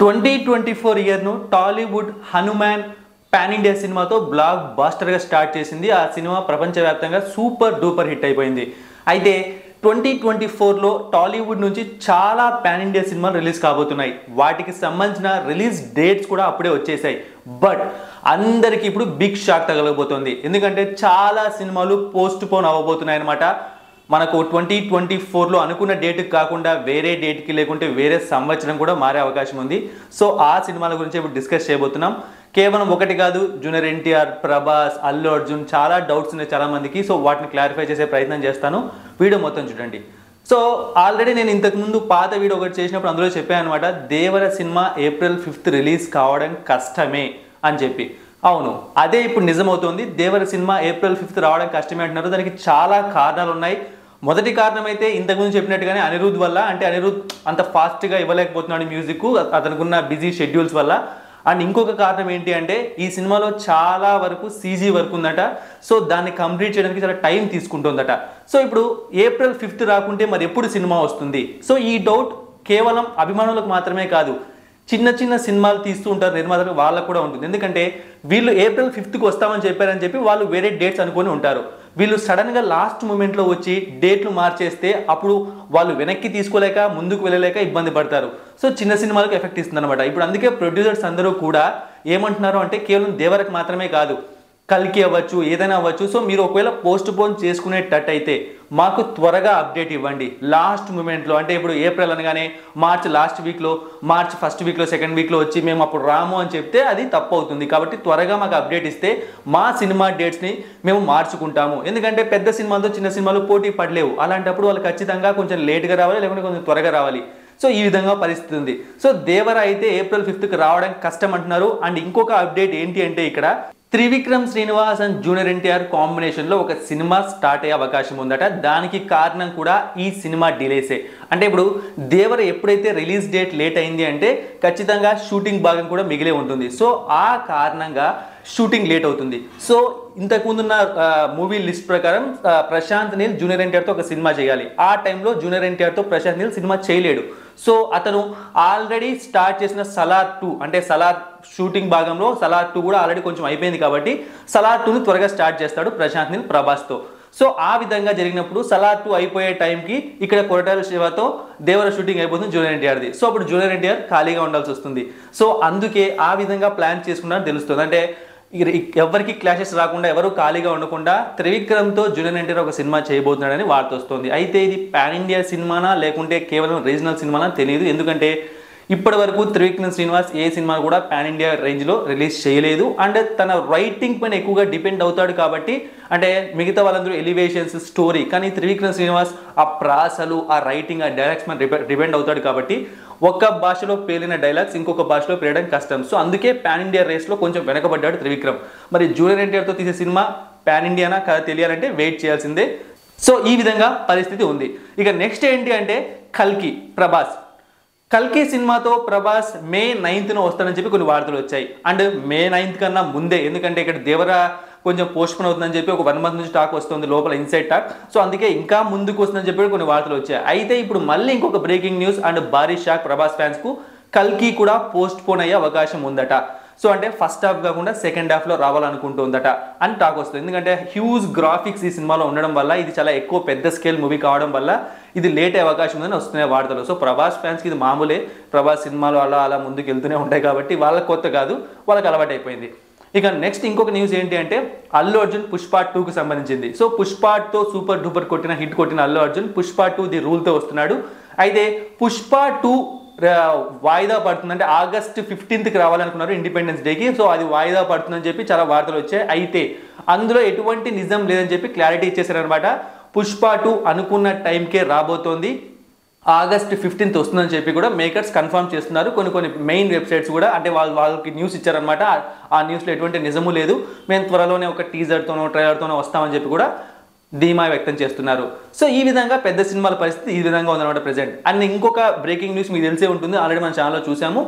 2024 ఇయర్ను Tollywood Hanuman pan India సినిమాతో black బాస్టర్గా start చేసింది. ఆ సినిమా ప్రపంచవ్యాప్తంగా సూపర్ డూపర్ హిట్ అయిపోయింది. అయితే 2024లో టాలీవుడ్ నుంచి చాలా పాన్ ఇండియా సినిమాలు రిలీజ్ కాబోతున్నాయి. వాటికి సంబంధించిన రిలీజ్ డేట్స్ కూడా అప్పుడే వచ్చేసాయి. బట్ అందరికీ ఇప్పుడు బిగ్ షాక్ తగలబోతోంది. ఎందుకంటే చాలా సినిమాలు పోస్ట్ పోన్ అవ్వబోతున్నాయి అన్నమాట. మనకు 2024లో అనుకున్న డేట్కి కాకుండా వేరే డేట్కి లేకుంటే వేరే సంవత్సరం కూడా మారే అవకాశం ఉంది. సో ఆ సినిమాల గురించి ఇప్పుడు డిస్కస్ చేయబోతున్నాం. కేవలం ఒకటి కాదు, జూనియర్ ఎన్టీఆర్, ప్రభాస్, అల్లు అర్జున్, చాలా డౌట్స్ ఉన్నాయి చాలా మందికి. సో వాటిని క్లారిఫై చేసే ప్రయత్నం చేస్తాను. వీడియో మొత్తం చూడండి. సో ఆల్రెడీ నేను ఇంతకుముందు పాత వీడియో ఒకటి చేసినప్పుడు అందులో చెప్పాను అనమాట, దేవర సినిమా April 5th రిలీజ్ కావడం కష్టమే అని చెప్పి. అవును, అదే ఇప్పుడు నిజమవుతోంది. దేవర సినిమా April 5th రావడం కష్టమే అంటున్నారు. దానికి చాలా కారణాలు ఉన్నాయి. మొదటి కారణం అయితే ఇంతకుముందు చెప్పినట్టుగానే అనిరుద్ వల్ల. అంటే అనిరుద్ అంత ఫాస్ట్గా ఇవ్వలేకపోతున్నాడు మ్యూజిక్, అతనుకున్న బిజీ షెడ్యూల్స్ వల్ల. అండ్ ఇంకొక కారణం ఏంటి అంటే ఈ సినిమాలో చాలా వరకు CG వర్క్ ఉందట. సో దాన్ని కంప్లీట్ చేయడానికి చాలా టైం తీసుకుంటుందట. సో ఇప్పుడు April 5th రాకుంటే మరి ఎప్పుడు సినిమా వస్తుంది? సో ఈ డౌట్ కేవలం అభిమానులకు మాత్రమే కాదు, చిన్న చిన్న సినిమాలు తీస్తూ ఉంటారు నిర్మాతలు, వాళ్ళకు కూడా ఉంటుంది. ఎందుకంటే వీళ్ళు April 5th వస్తామని చెప్పారని చెప్పి వాళ్ళు వేరే డేట్స్ అనుకొని ఉంటారు. వీళ్ళు సడన్గా లాస్ట్ మూమెంట్లో వచ్చి డేట్లు మార్చేస్తే అప్పుడు వాళ్ళు వెనక్కి తీసుకోలేక ముందుకు వెళ్ళలేక ఇబ్బంది పడతారు. సో చిన్న సినిమాలకు ఎఫెక్ట్ ఇస్తుంది అనమాట. ఇప్పుడు అందుకే ప్రొడ్యూసర్స్ అందరూ కూడా ఏమంటున్నారు అంటే కేవలం దేవరకు మాత్రమే కాదు, కల్కి అవ్వచ్చు, ఏదైనా అవ్వచ్చు. సో మీరు ఒకవేళ పోస్ట్ పోన్ చేసుకునేటట్టు అయితే మాకు త్వరగా అప్డేట్ ఇవ్వండి లాస్ట్ మూమెంట్లో. అంటే ఇప్పుడు ఏప్రిల్ అనగానే మార్చ్ లాస్ట్ వీక్లో, మార్చ్ ఫస్ట్ వీక్లో, సెకండ్ వీక్లో వచ్చి మేము అప్పుడు రాము అని చెప్తే అది తప్పు అవుతుంది. కాబట్టి త్వరగా మాకు అప్డేట్ ఇస్తే మా సినిమా డేట్స్ని మేము మార్చుకుంటాము. ఎందుకంటే పెద్ద సినిమాలతో చిన్న సినిమాలు పోటీ పడలేవు. అలాంటప్పుడు వాళ్ళు ఖచ్చితంగా కొంచెం లేట్గా రావాలి, లేకుంటే కొంచెం త్వరగా రావాలి. సో ఈ విధంగా పరిస్థితి ఉంది. సో దేవర అయితే April 5th రావడం కష్టం అంటున్నారు. అండ్ ఇంకొక అప్డేట్ ఏంటి అంటే ఇక్కడ త్రివిక్రమ్ శ్రీనివాస్ అండ్ జూనియర్ ఎన్టీఆర్ కాంబినేషన్లో ఒక సినిమా స్టార్ట్ అయ్యే అవకాశం ఉందట. దానికి కారణం కూడా ఈ సినిమా డిలేసే. అంటే ఇప్పుడు దేవర ఎప్పుడైతే రిలీజ్ డేట్ లేట్ అయింది అంటే ఖచ్చితంగా షూటింగ్ భాగం కూడా మిగిలే ఉంటుంది. సో ఆ కారణంగా షూటింగ్ లేట్ అవుతుంది. సో ఇంతకుముందున్న మూవీ లిస్ట్ ప్రకారం ప్రశాంత్ నీల్ జూనియర్ ఎన్టీఆర్తో ఒక సినిమా చేయాలి. ఆ టైంలో జూనియర్ ఎన్టీఆర్తో ప్రశాంత్ నీల్ సినిమా చేయలేడు. సో అతను ఆల్రెడీ స్టార్ట్ చేసిన సలార్ 2, అంటే సలార్ షూటింగ్ భాగంలో సలార్ 2 కూడా ఆల్రెడీ కొంచెం అయిపోయింది కాబట్టి సలార్ 2ని త్వరగా స్టార్ట్ చేస్తాడు ప్రశాంత్ నీల్ ప్రభాస్తో. సో ఆ విధంగా జరిగినప్పుడు సలార్ 2 అయిపోయే టైంకి ఇక్కడ కొరటాల శివతో దేవర షూటింగ్ అయిపోతుంది జూనియర్ ఎన్టీఆర్ది. సో అప్పుడు జూనియర్ ఎన్టీఆర్ ఖాళీగా ఉండాల్సి వస్తుంది. సో అందుకే ఆ విధంగా ప్లాన్ చేసుకున్నారని తెలుస్తుంది. అంటే ఎవరికి క్లాషెస్ రాకుండా, ఎవరు ఖాళీగా ఉండకుండా త్రివిక్రమ్తో జూనియర్ ఎన్టీఆర్ ఒక సినిమా చేయబోతున్నాడని వార్త వస్తుంది. అయితే ఇది పాన్ ఇండియా సినిమానా లేకుంటే కేవలం రీజనల్ సినిమానా తెలియదు. ఎందుకంటే ఇప్పటి వరకు త్రివిక్రమ్ శ్రీనివాస్ ఏ సినిమా కూడా పాన్ ఇండియా రేంజ్లో రిలీజ్ చేయలేదు. అండ్ తన రైటింగ్ పైన ఎక్కువగా డిపెండ్ అవుతాడు కాబట్టి, అంటే మిగతా వాళ్ళందరూ ఎలివేషన్స్, స్టోరీ, కానీ త్రివిక్రమ్ శ్రీనివాస్ ఆ ప్రాసలు, ఆ రైటింగ్, ఆ డైలాగ్స్ పైన డిపెండ్ అవుతాడు కాబట్టి ఒక్క భాషలో పేలిన డైలాగ్స్ ఇంకొక భాషలో పేలడం కష్టం. సో అందుకే పాన్ ఇండియా రేస్లో కొంచెం వెనకబడ్డాడు త్రివిక్రమ్. మరి జూనియర్ ఎన్టీఆర్తో తీసే సినిమా పాన్ ఇండియానా కదా తెలియాలంటే వెయిట్ చేయాల్సిందే. సో ఈ విధంగా పరిస్థితి ఉంది. ఇక నెక్స్ట్ ఏంటి అంటే కల్కి ప్రభాస్. కల్కి సినిమాతో ప్రభాస్ May 9th వస్తానని చెప్పి కొన్ని వార్తలు వచ్చాయి. అండ్ May 9th కన్నా ముందే, ఎందుకంటే ఇక్కడ దేవర కొంచెం పోస్ట్పోన్ అవుతుందని చెప్పి ఒక 1 month నుంచి టాక్ వస్తుంది లోపల, ఇన్సైడ్ టాక్. సో అందుకే ఇంకా ముందుకు వస్తుందని చెప్పి కొన్ని వార్తలు వచ్చాయి. అయితే ఇప్పుడు మళ్ళీ ఇంకొక బ్రేకింగ్ న్యూస్ అండ్ భారీ షాక్ ప్రభాస్ ఫ్యాన్స్కు, కల్కి కూడా పోస్ట్ పోన్ అయ్యే అవకాశం ఉందట. సో అంటే ఫస్ట్ హాఫ్ కాకుండా సెకండ్ హాఫ్లో రావాలనుకుంటుందట అని టాక్ వస్తుంది. ఎందుకంటే హ్యూజ్ గ్రాఫిక్స్ ఈ సినిమాలో ఉండడం వల్ల, ఇది చాలా ఎక్కువ పెద్ద స్కేల్ మూవీ కావడం వల్ల ఇది లేట్ అయ్యే అవకాశం ఉందని వస్తున్నాయి వార్తలు. సో ప్రభాస్ ఫ్యాన్స్కి ఇది మామూలే, ప్రభాస్ సినిమాలు అలా ముందుకు వెళ్తూనే ఉంటాయి కాబట్టి వాళ్ళకి కొత్త కాదు, వాళ్ళకి అలవాటు అయిపోయింది. ఇక నెక్స్ట్ ఇంకొక న్యూస్ ఏంటి అంటే అల్లు అర్జున్ పుష్ప 2కు సంబంధించింది. సో పుష్ప 2తో సూపర్ డూపర్ హిట్ కొట్టిన అల్లు అర్జున్ పుష్ప 2 ది రూల్తో వస్తున్నాడు. అయితే పుష్ప 2 వాయిదా పడుతుంది. అంటే August 15th రావాలనుకున్నారు ఇండిపెండెన్స్ డేకి. సో అది వాయిదా పడుతుందని చెప్పి చాలా వార్తలు వచ్చాయి. అయితే అందులో ఎటువంటి నిజం లేదని చెప్పి క్లారిటీ ఇచ్చేసారనమాట. పుష్ప 2 అనుకున్న టైంకే రాబోతోంది, August 15th వస్తుందని చెప్పి కూడా మేకర్స్ కన్ఫర్మ్ చేస్తున్నారు. కొన్ని మెయిన్ వెబ్సైట్స్ కూడా, అంటే వాళ్ళకి న్యూస్ ఇచ్చారనమాట. ఆ న్యూస్లో ఎటువంటి నిజము లేదు, మేము త్వరలోనే ఒక టీజర్తోనో ట్రైలర్తోనో వస్తామని చెప్పి కూడా ధీమా వ్యక్తం చేస్తున్నారు. సో ఈ విధంగా పెద్ద సినిమాల పరిస్థితి ఈ విధంగా ఉందన్నమాట ప్రెజెంట్. అండ్ ఇంకొక బ్రేకింగ్ న్యూస్ మీకు తెలిసే ఉంటుంది, ఆల్రెడీ మన ఛానల్లో చూసాము.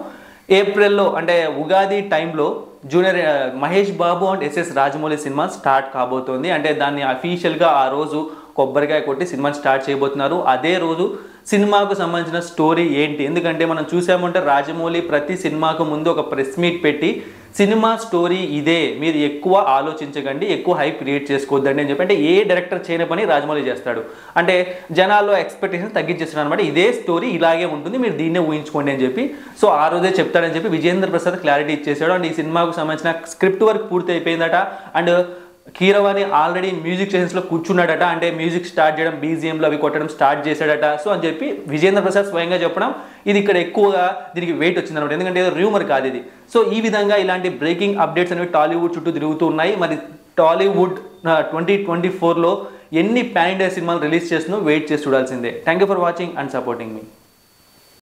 ఏప్రిల్లో అంటే ఉగాది టైంలో junior Mahesh Babu and SS Rajamouli cinema start కాబోతోంది. అంటే దాన్ని అఫీషియల్గా ఆ రోజు కొబ్బరికాయ కొట్టి సినిమాని స్టార్ట్ చేయబోతున్నారు. అదే రోజు సినిమాకు సంబంధించిన స్టోరీ ఏంటి. ఎందుకంటే మనం చూసామంటే రాజమౌళి ప్రతి సినిమాకు ముందు ఒక ప్రెస్ మీట్ పెట్టి సినిమా స్టోరీ ఇదే, మీరు ఎక్కువ ఆలోచించకండి, ఎక్కువ హైప్ క్రియేట్ చేసుకోవద్దండి అని చెప్పి, అంటే ఏ డైరెక్టర్ చేయని పని రాజమౌళి చేస్తాడు. అంటే జనాల్లో ఎక్స్పెక్టేషన్ తగ్గించేస్తున్నాడు అనమాట. ఇదే స్టోరీ ఇలాగే ఉంటుంది, మీరు దీన్నే ఊహించుకోండి అని చెప్పి. సో ఆ రోజే చెప్తాడని చెప్పి విజేంద్ర ప్రసాద్ క్లారిటీ ఇచ్చేసాడు. అండ్ ఈ సినిమాకు సంబంధించిన స్క్రిప్ట్ వర్క్ పూర్తి అయిపోయిందట. అండ్ కీరవాణి ఆల్రెడీ మ్యూజిక్ స్టేషన్స్లో కూర్చున్నాడట. అంటే మ్యూజిక్ స్టార్ట్ చేయడం, బీజిఎంలు అవి కొట్టడం స్టార్ట్ చేశాడట. సో అని చెప్పి విజేంద్ర ప్రసాద్ స్వయంగా చెప్పడం, ఇది ఇక్కడ ఎక్కువగా దీనికి వెయిట్ వచ్చిందనమాట. ఎందుకంటే ఏదో రూమర్ కాదు ఇది. సో ఈ విధంగా ఇలాంటి బ్రేకింగ్ అప్డేట్స్ అనేవి టాలీవుడ్ చుట్టూ తిరుగుతూ ఉన్నాయి. మరి టాలీవుడ్ 2024లో ఎన్ని పాన్ ఇండియా సినిమాలు రిలీజ్ చేస్తుందో వెయిట్ చేసి చూడాల్సిందే. Thank you for watching and supporting me.